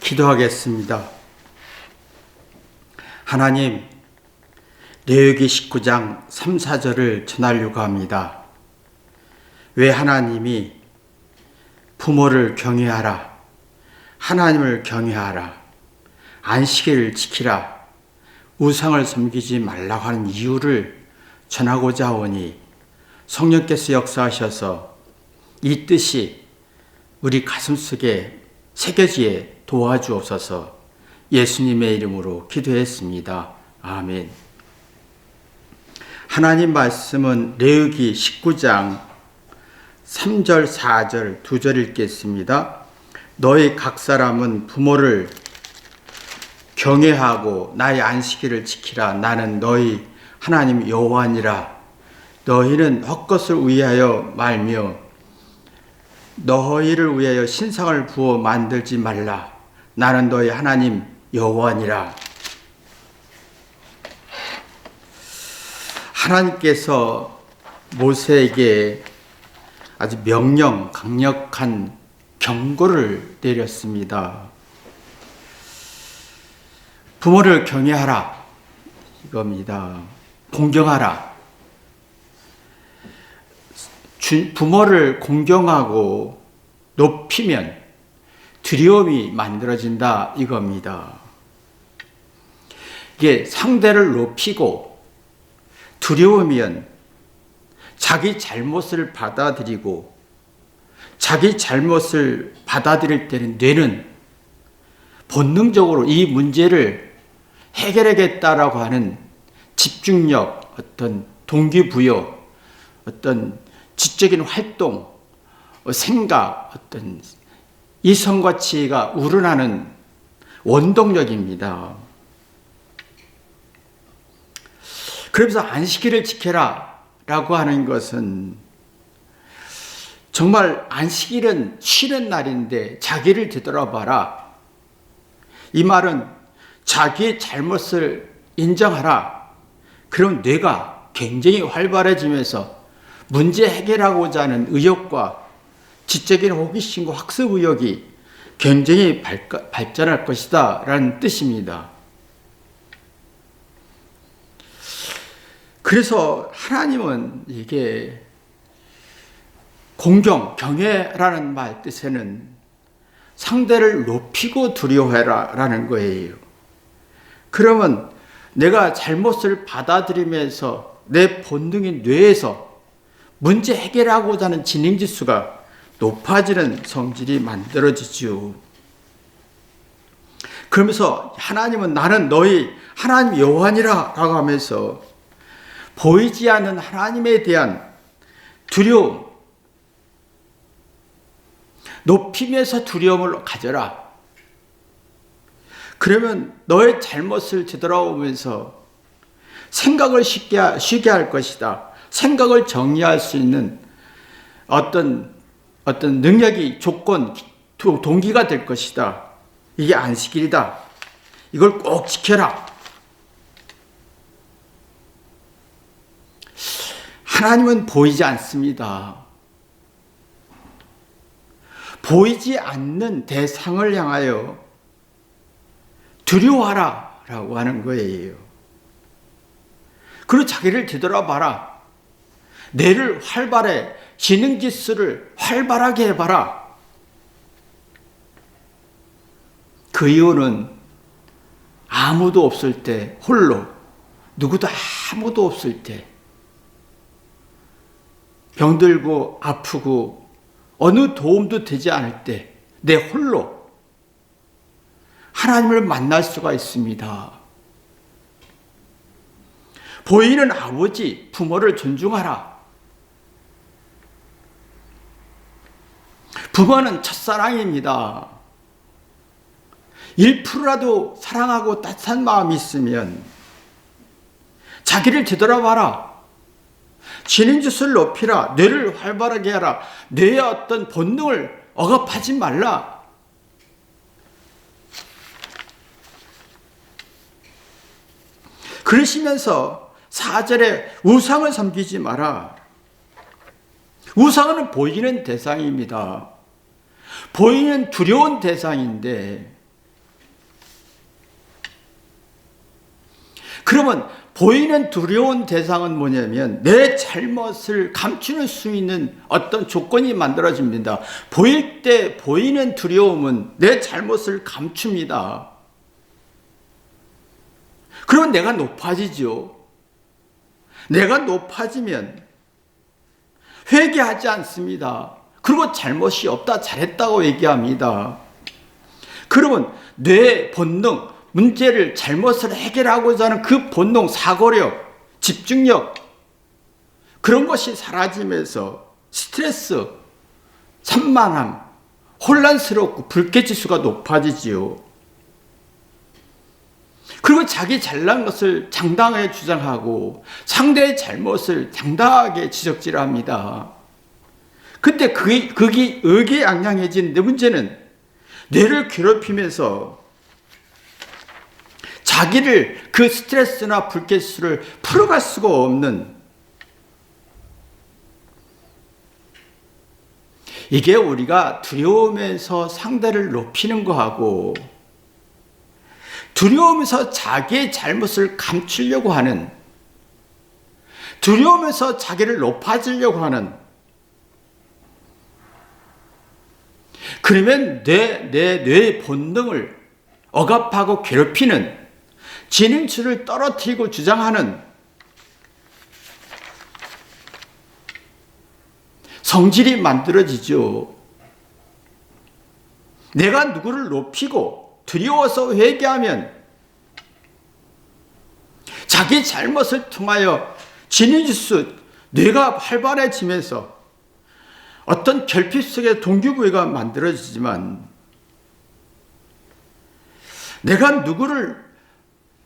기도하겠습니다. 하나님, 레위기 19장 3, 4절을 전하려고 합니다. 왜 하나님이 부모를 경외하라, 하나님을 경외하라, 안식일을 지키라, 우상을 섬기지 말라고 하는 이유를 전하고자 하오니 성령께서 역사하셔서 이 뜻이 우리 가슴속에 새겨지게 도와주옵소서. 예수님의 이름으로 기도했습니다. 아멘. 하나님 말씀은 레위기 19장 3절 4절 2절 읽겠습니다. 너희 각 사람은 부모를 경외하고 나의 안식일을 지키라. 나는 너희 하나님 여호와니라. 너희는 헛것을 위하여 말며 너희를 위하여 신상을 부어 만들지 말라. 나는 너희 하나님 여호와니라. 하나님께서 모세에게 아주 명령, 강력한 경고를 내렸습니다. 부모를 경외하라 이겁니다. 공경하라. 부모를 공경하고 높이면 두려움이 만들어진다 이겁니다. 이게 상대를 높이고 두려우면 자기 잘못을 받아들이고 자기 잘못을 받아들일 때는 뇌는 본능적으로 이 문제를 해결하겠다라고 하는 집중력, 어떤 동기부여, 어떤 지적인 활동, 생각, 어떤 이성가치가 우러나는 원동력입니다. 그러면서 안식일을 지켜라 라고 하는 것은 정말 안식일은 쉬는 날인데 자기를 되돌아봐라. 이 말은 자기의 잘못을 인정하라. 그럼 뇌가 굉장히 활발해지면서 문제 해결하고자 하는 의욕과 지적인 호기심과 학습 의욕이 굉장히 발전할 것이다 라는 뜻입니다. 그래서 하나님은 이게 공경, 경외라는 말 뜻에는 상대를 높이고 두려워해라 라는 거예요. 그러면 내가 잘못을 받아들이면서 내 본능인 뇌에서 문제 해결하고자 하는 진행지수가 높아지는 성질이 만들어지죠. 그러면서 하나님은 나는 너희 하나님 여호와니라 라고 하면서 보이지 않는 하나님에 대한 두려움, 높이면서 두려움을 가져라. 그러면 너의 잘못을 되돌아오면서 생각을 쉬게 할 것이다. 생각을 정리할 수 있는 어떤 능력이 조건, 동기가 될 것이다. 이게 안식일이다. 이걸 꼭 지켜라. 하나님은 보이지 않습니다. 보이지 않는 대상을 향하여 두려워하라 라고 하는 거예요. 그리고 자기를 되돌아봐라. 뇌를 활발해, 지능지수를 활발하게 해봐라. 그 이유는 아무도 없을 때, 홀로, 누구도 아무도 없을 때, 병들고 아프고 어느 도움도 되지 않을 때 내 홀로 하나님을 만날 수가 있습니다. 보이는 아버지, 부모를 존중하라. 부모는 첫사랑입니다. 1%라도 사랑하고 따뜻한 마음이 있으면 자기를 되돌아봐라. 진행지수를 높이라. 뇌를 활발하게 하라. 뇌의 어떤 본능을 억압하지 말라. 그러시면서 4절에 우상을 섬기지 마라. 우상은 보이는 대상입니다. 보이는 두려운 대상인데 그러면 보이는 두려운 대상은 뭐냐면 내 잘못을 감추는 수 있는 어떤 조건이 만들어집니다. 보일 때 보이는 두려움은 내 잘못을 감춥니다. 그러면 내가 높아지죠. 내가 높아지면 회개하지 않습니다. 그리고 잘못이 없다, 잘했다고 얘기합니다. 그러면 뇌 본능, 문제를, 잘못을 해결하고자 하는 그 본능, 사고력, 집중력, 그런 것이 사라지면서 스트레스, 산만함, 혼란스럽고 불쾌지수가 높아지지요. 그리고 자기 잘난 것을 장당하게 주장하고 상대의 잘못을 당당하게 지적질합니다. 근데 그게 의기양양해지는데 문제는 뇌를 괴롭히면서 자기를 그 스트레스나 불쾌수를 풀어갈 수가 없는, 이게 우리가 두려우면서 상대를 높이는 거하고 두려우면서 자기의 잘못을 감추려고 하는, 두려우면서 자기를 높아지려고 하는, 그러면 뇌의 본능을 억압하고 괴롭히는, 지능수를 떨어뜨리고 주장하는 성질이 만들어지죠. 내가 누구를 높이고 두려워서 회개하면 자기 잘못을 통하여 지능지수, 뇌가 활발해지면서 어떤 결핍 속에 동기부여가 만들어지지만, 내가 누구를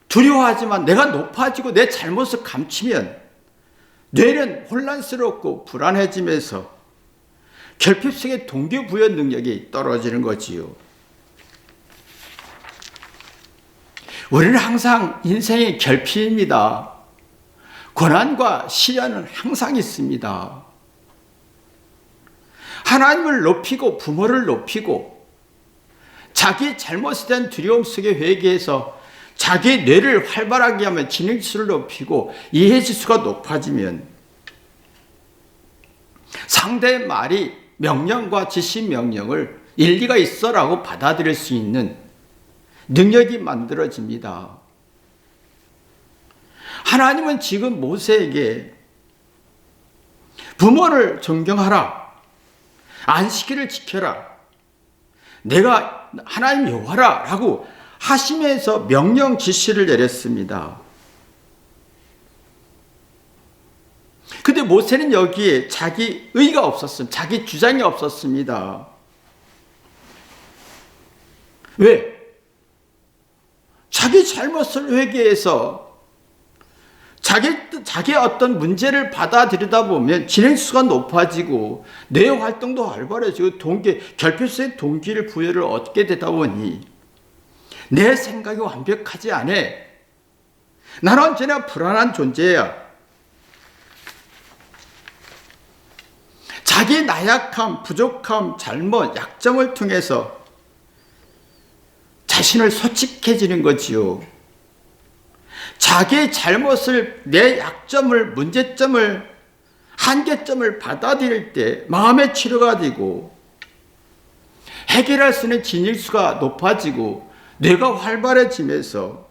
두려워하지만 내가 높아지고 내 잘못을 감추면 뇌는 혼란스럽고 불안해지면서 결핍 속의 동기부여 능력이 떨어지는 거지요. 우리는 항상 인생의 결핍입니다. 고난과 시련은 항상 있습니다. 하나님을 높이고 부모를 높이고 자기 잘못에 대한 두려움 속에 회개해서 자기 뇌를 활발하게 하면 지능지수를 높이고 이해지수가 높아지면 상대의 말이 명령과 지시 명령을 일리가 있어라고 받아들일 수 있는 능력이 만들어집니다. 하나님은 지금 모세에게 부모를 존경하라, 안식일을 지켜라, 내가 하나님 여호와라 라고 하시면서 명령 지시를 내렸습니다. 근데 모세는 여기에 자기 의가 없었습니다. 자기 주장이 없었습니다. 왜? 자기 잘못을 회개해서 자기의 어떤 문제를 받아들이다 보면 진행수가 높아지고 뇌 활동도 활발해지고 결핍성의 동기를 부여를 얻게 되다 보니 내 생각이 완벽하지 않아. 나는 언제나 불안한 존재야. 자기 나약함, 부족함, 잘못, 약점을 통해서 자신을 솔직해지는 거지요. 자기의 잘못을, 내 약점을, 문제점을, 한계점을 받아들일 때 마음의 치료가 되고 해결할 수 있는 진일수가 높아지고 뇌가 활발해지면서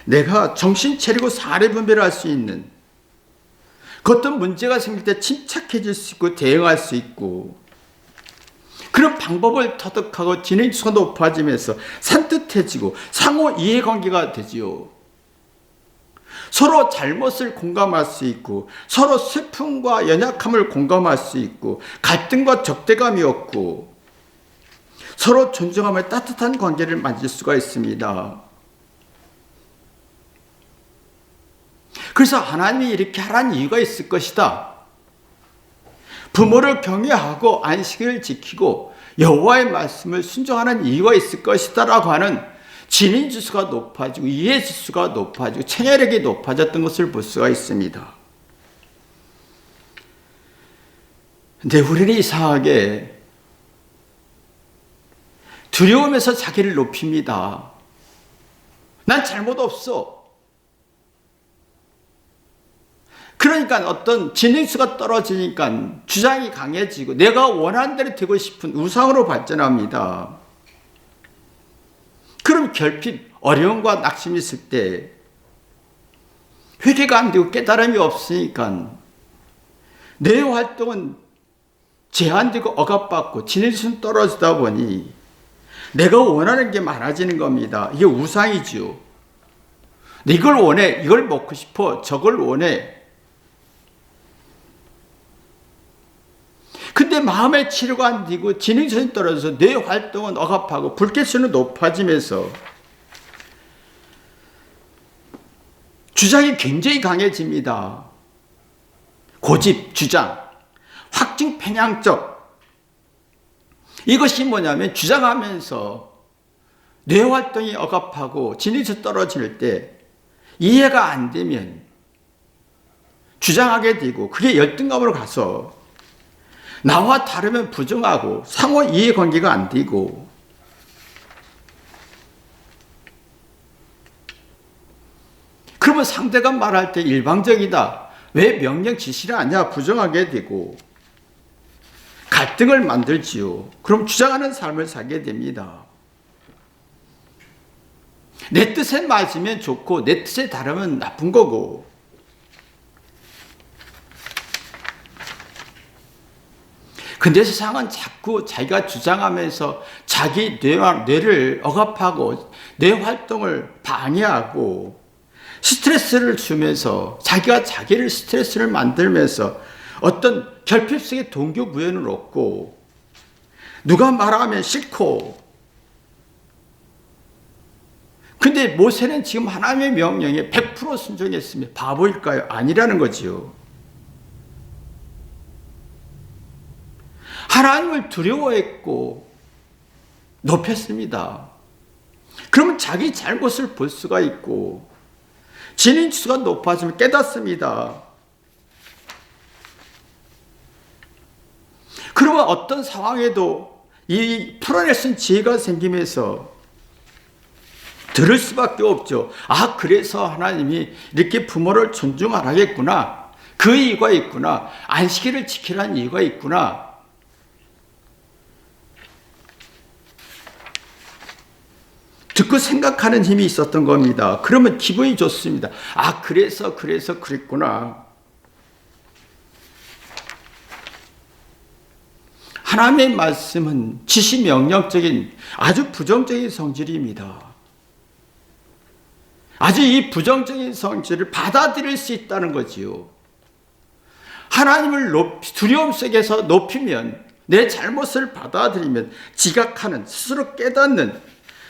내가 정신 차리고 사례 분별을 할 수 있는, 그 어떤 문제가 생길 때 침착해질 수 있고 대응할 수 있고, 그런 방법을 터득하고 진행수가 높아지면서 산뜻해지고 상호 이해관계가 되지요. 서로 잘못을 공감할 수 있고 서로 슬픔과 연약함을 공감할 수 있고 갈등과 적대감이 없고 서로 존중하며 따뜻한 관계를 만들 수가 있습니다. 그래서 하나님이 이렇게 하라는 이유가 있을 것이다. 부모를 경외하고 안식일을 지키고 여호와의 말씀을 순종하는 이유가 있을 것이다 라고 하는 진인지수가 높아지고 이해지수가 높아지고 체계력이 높아졌던 것을 볼 수가 있습니다. 근데 우리는 이상하게 두려움에서 자기를 높입니다. 난 잘못 없어. 그러니까 어떤 진행수가 떨어지니까 주장이 강해지고 내가 원하는 대로 되고 싶은 우상으로 발전합니다. 그럼 결핍, 어려움과 낙심이 있을 때 회개가 안 되고 깨달음이 없으니까 내 활동은 제한되고 억압받고 진행수는 떨어지다 보니 내가 원하는 게 많아지는 겁니다. 이게 우상이죠. 이걸 원해, 이걸 먹고 싶어, 저걸 원해. 근데 마음의 치료가 안 되고 진행선이 떨어져서 내 활동은 억압하고 불쾌수는 높아지면서 주장이 굉장히 강해집니다. 고집, 주장, 확증 편향적. 이것이 뭐냐면 주장하면서 뇌 활동이 억압하고 진행선 떨어질 때 이해가 안 되면 주장하게 되고 그게 열등감으로 가서 나와 다르면 부정하고 상호 이해관계가 안 되고 그러면 상대가 말할 때 일방적이다. 왜 명령 지시를 하냐 부정하게 되고 갈등을 만들지요. 그럼 주장하는 삶을 살게 됩니다. 내 뜻에 맞으면 좋고 내 뜻에 다르면 나쁜 거고 근데 세상은 자꾸 자기가 주장하면서 자기 뇌를 억압하고 뇌 활동을 방해하고 스트레스를 주면서 자기가 자기를 스트레스를 만들면서 어떤 결핍 속의 동기부여를 얻고 누가 말하면 싫고 근데 모세는 지금 하나님의 명령에 100% 순종했으면 바보일까요? 아니라는 거지요. 하나님을 두려워했고 높였습니다. 그러면 자기 잘못을 볼 수가 있고 진인치수가 높아지면 깨닫습니다. 그러면 어떤 상황에도 이 풀어낼 수 있는 지혜가 생기면서 들을 수밖에 없죠. 아, 그래서 하나님이 이렇게 부모를 존중하라겠구나. 그 이유가 있구나. 안식일을 지키라는 이유가 있구나. 듣고 생각하는 힘이 있었던 겁니다. 그러면 기분이 좋습니다. 아, 그래서 그랬구나. 하나님의 말씀은 지시 명령적인 아주 부정적인 성질입니다. 아주 이 부정적인 성질을 받아들일 수 있다는 거지요. 하나님을 두려움 속에서 높이면 내 잘못을 받아들이면 지각하는 스스로 깨닫는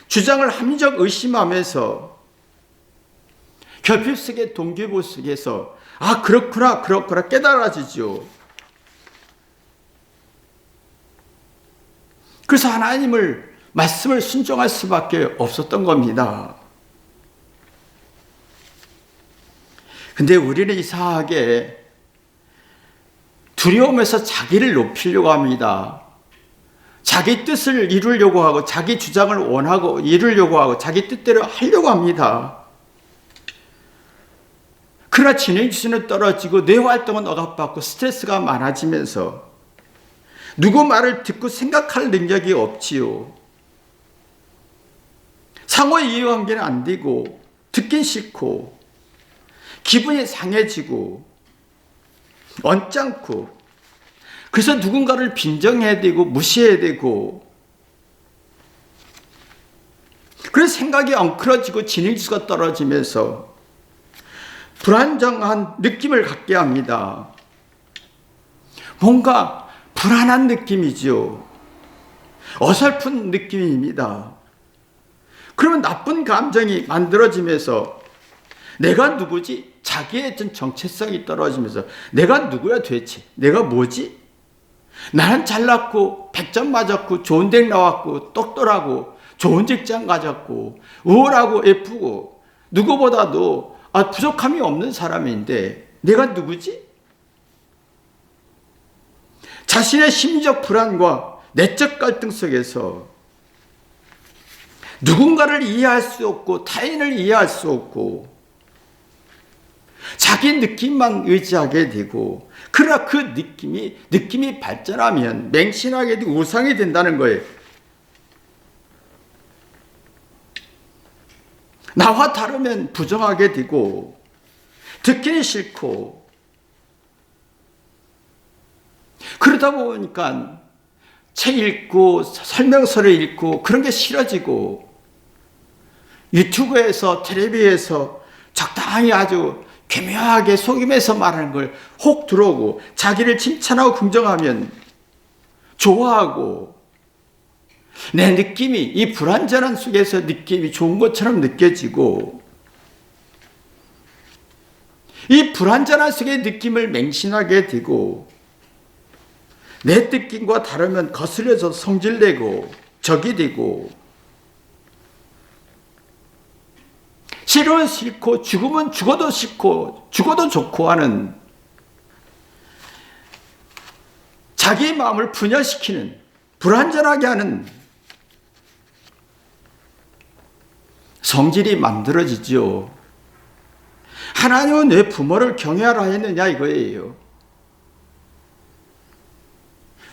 주장을 합리적 의심하면서 결핍 속의 동기부 속에서 아 그렇구나 깨달아지죠. 그래서 하나님을 말씀을 순종할 수밖에 없었던 겁니다. 근데 우리는 이상하게 두려움에서 자기를 높이려고 합니다. 자기 뜻을 이루려고 하고 자기 주장을 원하고 이루려고 하고 자기 뜻대로 하려고 합니다. 그러나 진행수는 떨어지고 뇌 활동은 억압받고 스트레스가 많아지면서 누구 말을 듣고 생각할 능력이 없지요. 상호 이해관계는 안 되고 듣긴 싫고 기분이 상해지고 언짢고 그래서 누군가를 빈정해야 되고 무시해야 되고 그래서 생각이 엉클어지고 진행수가 떨어지면서 불안정한 느낌을 갖게 합니다. 뭔가 불안한 느낌이죠. 어설픈 느낌입니다. 그러면 나쁜 감정이 만들어지면서 내가 누구지? 자기의 정체성이 떨어지면서 내가 누구야 도대체? 내가 뭐지? 나는 잘났고 100점 맞았고 좋은 대 나왔고 똑똑하고 좋은 직장 가졌고 우월하고 예쁘고 누구보다도 부족함이 없는 사람인데 내가 누구지? 자신의 심리적 불안과 내적 갈등 속에서 누군가를 이해할 수 없고 타인을 이해할 수 없고 자기 느낌만 의지하게 되고, 그러나 그 느낌이 발전하면 맹신하게 되고 우상이 된다는 거예요. 나와 다르면 부정하게 되고 듣기는 싫고, 그러다 보니까 책 읽고 설명서를 읽고 그런 게 싫어지고, 유튜브에서 텔레비에서 적당히 아주 교묘하게 속임해서 말하는 걸 혹 들어오고, 자기를 칭찬하고 긍정하면 좋아하고, 내 느낌이 이 불완전한 속에서 느낌이 좋은 것처럼 느껴지고, 이 불완전한 속의 느낌을 맹신하게 되고, 내 느낌과 다르면 거슬려서 성질내고 적이 되고, 싫으면 싫고 죽으면 죽어도 싫고 죽어도 좋고 하는, 자기의 마음을 분열시키는, 불완전하게 하는 성질이 만들어지죠. 하나님은 왜 부모를 경외하라 했느냐 이거예요.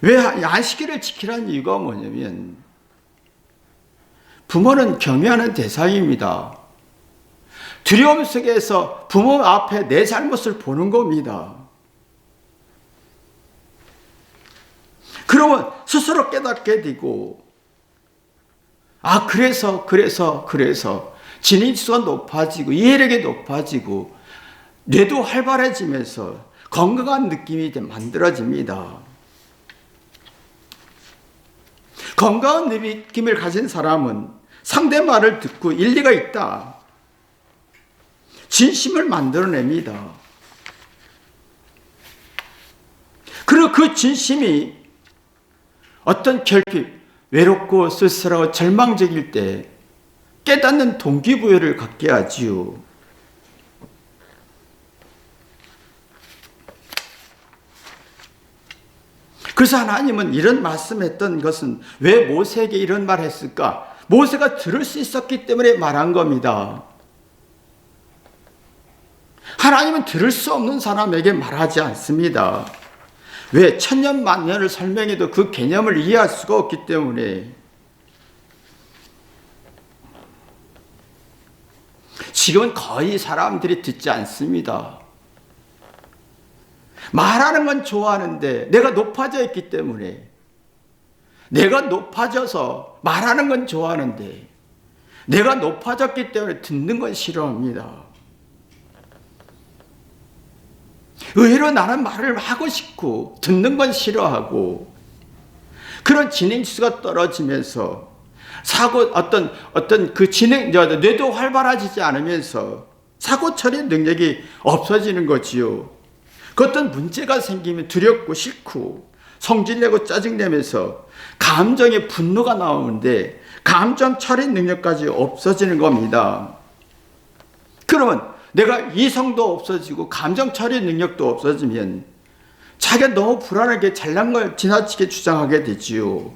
왜 안식일을 지키라는 이유가 뭐냐면, 부모는 경외하는 대상입니다. 두려움 속에서 부모 앞에 내 잘못을 보는 겁니다. 그러면 스스로 깨닫게 되고, 그래서 진입수가 높아지고 이해력이 높아지고 뇌도 활발해지면서 건강한 느낌이 만들어집니다. 건강한 느낌을 가진 사람은 상대 말을 듣고 일리가 있다, 진심을 만들어냅니다. 그리고 그 진심이 어떤 결핍, 외롭고 쓸쓸하고 절망적일 때 깨닫는 동기부여를 갖게 하지요. 그래서 하나님은 이런 말씀했던 것은 왜 모세에게 이런 말을 했을까? 모세가 들을 수 있었기 때문에 말한 겁니다. 하나님은 들을 수 없는 사람에게 말하지 않습니다. 왜? 천년 만년을 설명해도 그 개념을 이해할 수가 없기 때문에. 지금은 거의 사람들이 듣지 않습니다. 말하는 건 좋아하는데 내가 높아져 있기 때문에, 내가 높아져서 말하는 건 좋아하는데 내가 높아졌기 때문에 듣는 건 싫어합니다. 의외로 나는 말을 하고 싶고 듣는 건 싫어하고, 그런 진행수가 떨어지면서 어떤 그 뇌도 활발해지지 않으면서 사고 처리 능력이 없어지는 거지요. 그 어떤 문제가 생기면 두렵고 싫고 성질내고 짜증내면서 감정의 분노가 나오는데 감정 처리 능력까지 없어지는 겁니다. 그러면 내가 이성도 없어지고 감정 처리 능력도 없어지면 자기가 너무 불안하게 잘난 걸 지나치게 주장하게 되지요.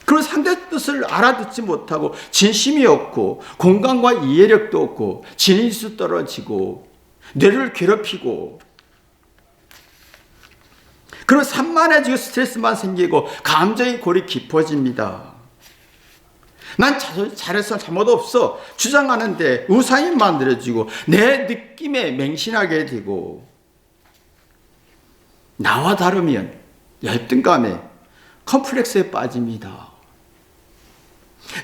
그리고 상대 뜻을 알아듣지 못하고 진심이 없고 공감과 이해력도 없고 진실수 떨어지고 뇌를 괴롭히고, 그리고 산만해지고 스트레스만 생기고 감정의 골이 깊어집니다. 난 잘해서 잘못 없어 주장하는데 우상이 만들어지고 내 느낌에 맹신하게 되고, 나와 다르면 열등감에 컴플렉스에 빠집니다.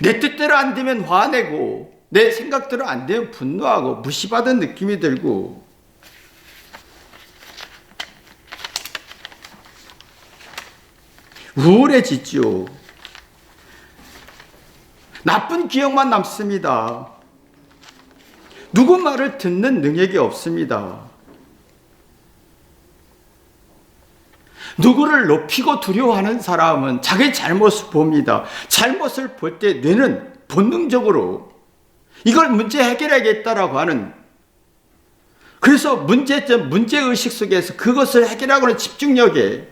내 뜻대로 안 되면 화내고 내 생각대로 안 되면 분노하고 무시받은 느낌이 들고, 우울해지죠. 나쁜 기억만 남습니다. 누구 말을 듣는 능력이 없습니다. 누구를 높이고 두려워하는 사람은 자기 잘못을 봅니다. 잘못을 볼 때 뇌는 본능적으로 이걸 문제 해결하겠다라고 하는, 그래서 문제의식 속에서 그것을 해결하고는 집중력에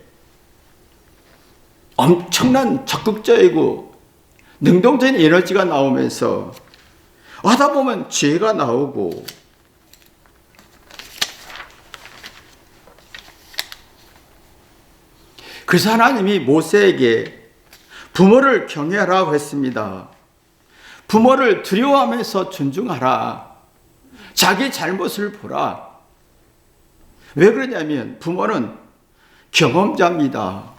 엄청난 적극적이고 능동적인 에너지가 나오면서 하다 보면 죄가 나오고, 그래서 하나님이 모세에게 부모를 경외하라고 했습니다. 부모를 두려워하면서 존중하라. 자기 잘못을 보라. 왜 그러냐면 부모는 경험자입니다.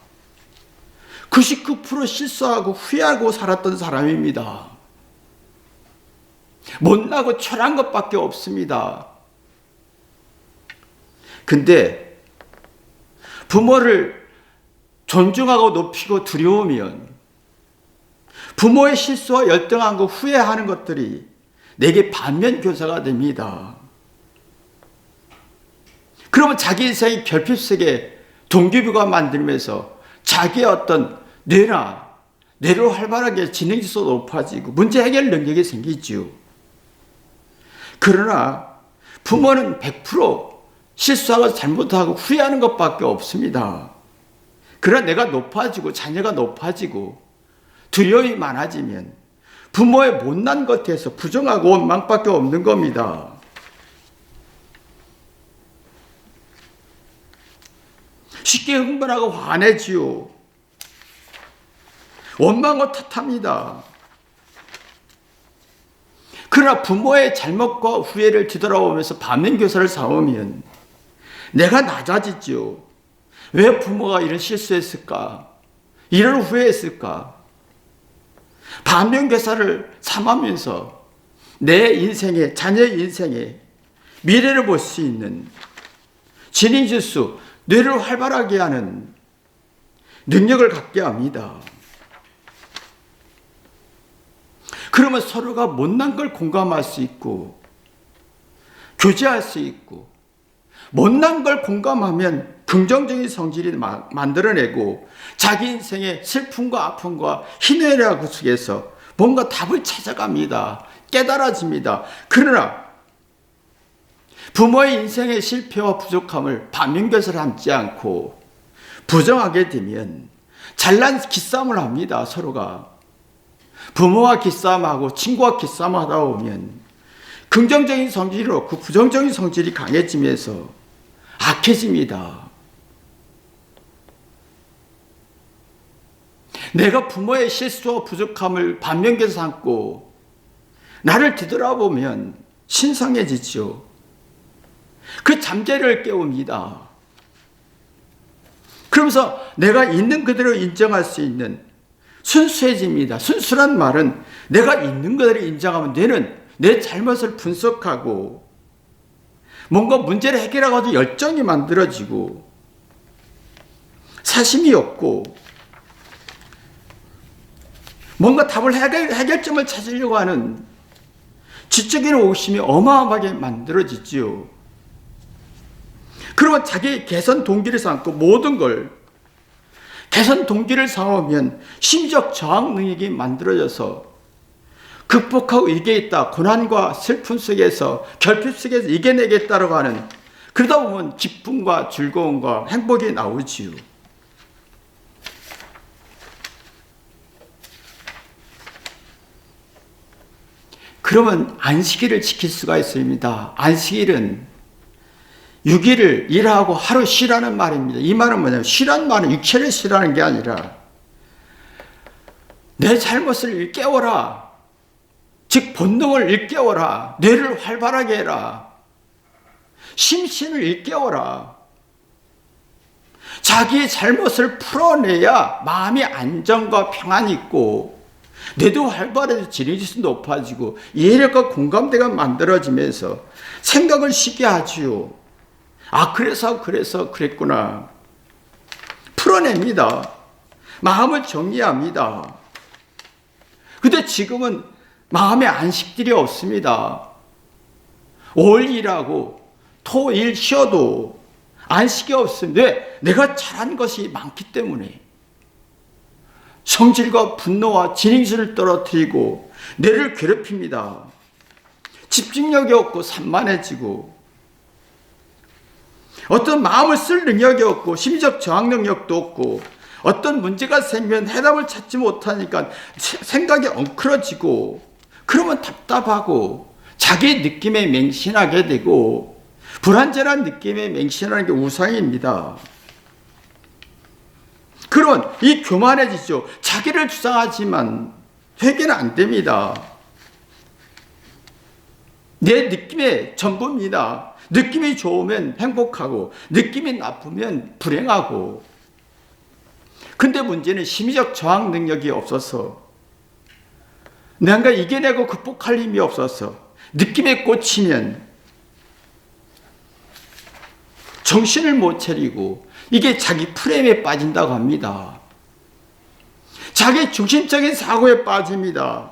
99% 실수하고 후회하고 살았던 사람입니다. 못나고 초라한 것밖에 없습니다. 근데 부모를 존중하고 높이고 두려우면 부모의 실수와 열등한 거 후회하는 것들이 내게 반면교사가 됩니다. 그러면 자기 인생이 결핍 속에 동기부여가 만들면서 자기의 어떤 뇌로 활발하게 지능지수 높아지고 문제 해결 능력이 생기죠. 그러나 부모는 100% 실수하고 잘못하고 후회하는 것밖에 없습니다. 그러나 내가 높아지고 자녀가 높아지고 두려움이 많아지면 부모의 못난 것에서 부정하고 원망밖에 없는 겁니다. 쉽게 흥분하고 화내지요. 원망과 탓합니다. 그러나 부모의 잘못과 후회를 뒤돌아보면서 반면교사를 삼으면 내가 낮아지죠. 왜 부모가 이런 실수했을까? 이런 후회했을까? 반면교사를 삼으면서 내 인생에, 자녀의 인생에 미래를 볼 수 있는 지능지수, 뇌를 활발하게 하는 능력을 갖게 합니다. 그러면 서로가 못난 걸 공감할 수 있고 교제할 수 있고, 못난 걸 공감하면 긍정적인 성질이 만들어내고 자기 인생의 슬픔과 아픔과 희노애락 속에서 뭔가 답을 찾아갑니다. 깨달아집니다. 그러나 부모의 인생의 실패와 부족함을 반면교사를 함지 않고 부정하게 되면 잘난 기싸움을 합니다. 서로가 부모와 기싸움하고 친구와 기싸움하다 보면 긍정적인 성질이 없고 부정적인 성질이 강해지면서 악해집니다. 내가 부모의 실수와 부족함을 반면교사 삼고 나를 뒤돌아보면 신성해지죠. 그 잠재를 깨웁니다. 그러면서 내가 있는 그대로 인정할 수 있는 순수해집니다. 순수란 말은 내가 있는 그대로 인정하면 뇌는 내 잘못을 분석하고 뭔가 문제를 해결하고도 열정이 만들어지고 사심이 없고 뭔가 답을 해결점을 찾으려고 하는 지적인 호기심이 어마어마하게 만들어지지요. 그러면 자기 개선 동기를 삼고 모든 걸 개선 동기를 삼으면 심적 저항 능력이 만들어져서 극복하고 이기겠다. 고난과 슬픔 속에서 결핍 속에서 이겨내겠다라고 하는, 그러다 보면 기쁨과 즐거움과 행복이 나오지요. 그러면 안식일을 지킬 수가 있습니다. 안식일은 6일을 일하고 하루 쉬라는 말입니다. 이 말은 뭐냐면, 쉬라는 말은 육체를 쉬라는 게 아니라 내 잘못을 일깨워라. 즉 본능을 일깨워라. 뇌를 활발하게 해라. 심신을 일깨워라. 자기의 잘못을 풀어내야 마음이 안정과 평안이 있고 뇌도 활발해서 지능지수 높아지고 이해력과 공감대가 만들어지면서 생각을 쉽게 하지요. 아, 그래서 그랬구나. 풀어냅니다. 마음을 정리합니다. 근데 지금은 마음에 안식들이 없습니다. 5일 일하고 토일 쉬어도 안식이 없습니다. 왜? 내가 잘한 것이 많기 때문에. 성질과 분노와 지능지수를 떨어뜨리고 뇌를 괴롭힙니다. 집중력이 없고 산만해지고 어떤 마음을 쓸 능력이 없고 심리적 저항 능력도 없고 어떤 문제가 생기면 해답을 찾지 못하니까 생각이 엉클어지고, 그러면 답답하고 자기 느낌에 맹신하게 되고, 불완전한 느낌에 맹신하는 게 우상입니다. 그러면 이 교만해지죠. 자기를 주장하지만 회개는 안 됩니다. 내 느낌의 전부입니다. 느낌이 좋으면 행복하고 느낌이 나쁘면 불행하고. 근데 문제는 심리적 저항 능력이 없어서, 내가 이겨내고 극복할 힘이 없어서 느낌에 꽂히면 정신을 못 차리고, 이게 자기 프레임에 빠진다고 합니다. 자기 중심적인 사고에 빠집니다.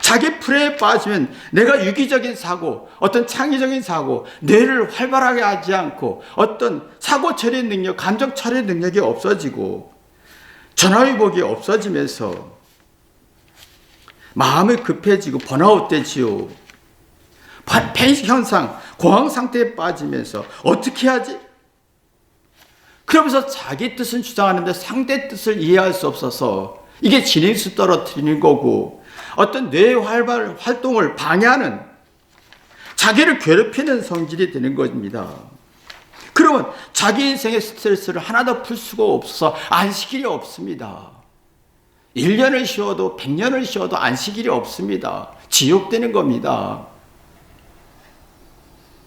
자기 프레임에 빠지면 내가 유기적인 사고, 어떤 창의적인 사고, 뇌를 활발하게 하지 않고 어떤 사고 처리 능력, 감정 처리 능력이 없어지고 전화위복이 없어지면서 마음이 급해지고 번아웃 되지요. 패닉 현상, 공황 상태에 빠지면서 어떻게 하지? 그러면서 자기 뜻은 주장하는데 상대 뜻을 이해할 수 없어서 이게 진행수 떨어뜨리는 거고, 어떤 뇌의 활동을 방해하는, 자기를 괴롭히는 성질이 되는 것입니다. 그러면 자기 인생의 스트레스를 하나도 풀 수가 없어서 안식일이 없습니다. 1년을 쉬어도 100년을 쉬어도 안식일이 없습니다. 지옥되는 겁니다.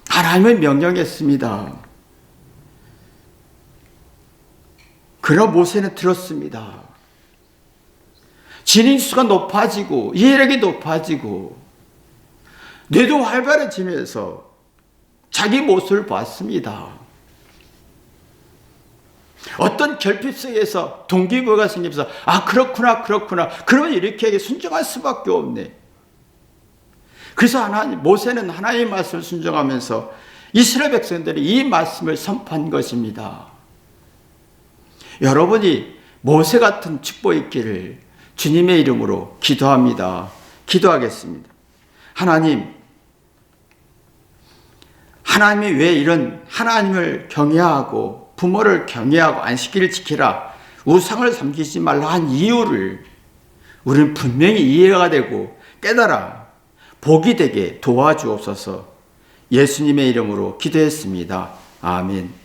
하나님은 명령했습니다. 그러나 모세는 들었습니다. 진행수가 높아지고 이해력이 높아지고 뇌도 활발해지면서 자기 모습을 봤습니다. 어떤 결핍 속에서 동기부여가 생기면서 그렇구나 그러면 이렇게 순종할 수밖에 없네. 그래서 모세는 하나님의 말씀을 순종하면서 이스라엘 백성들이 이 말씀을 선포한 것입니다. 여러분이 모세 같은 축복이 있기를 주님의 이름으로 기도합니다. 기도하겠습니다. 하나님이 왜 이런 하나님을 경외하고 부모를 경외하고 안식일을 지키라, 우상을 섬기지 말라 한 이유를 우리는 분명히 이해가 되고 깨달아 복이 되게 도와주옵소서. 예수님의 이름으로 기도했습니다. 아멘.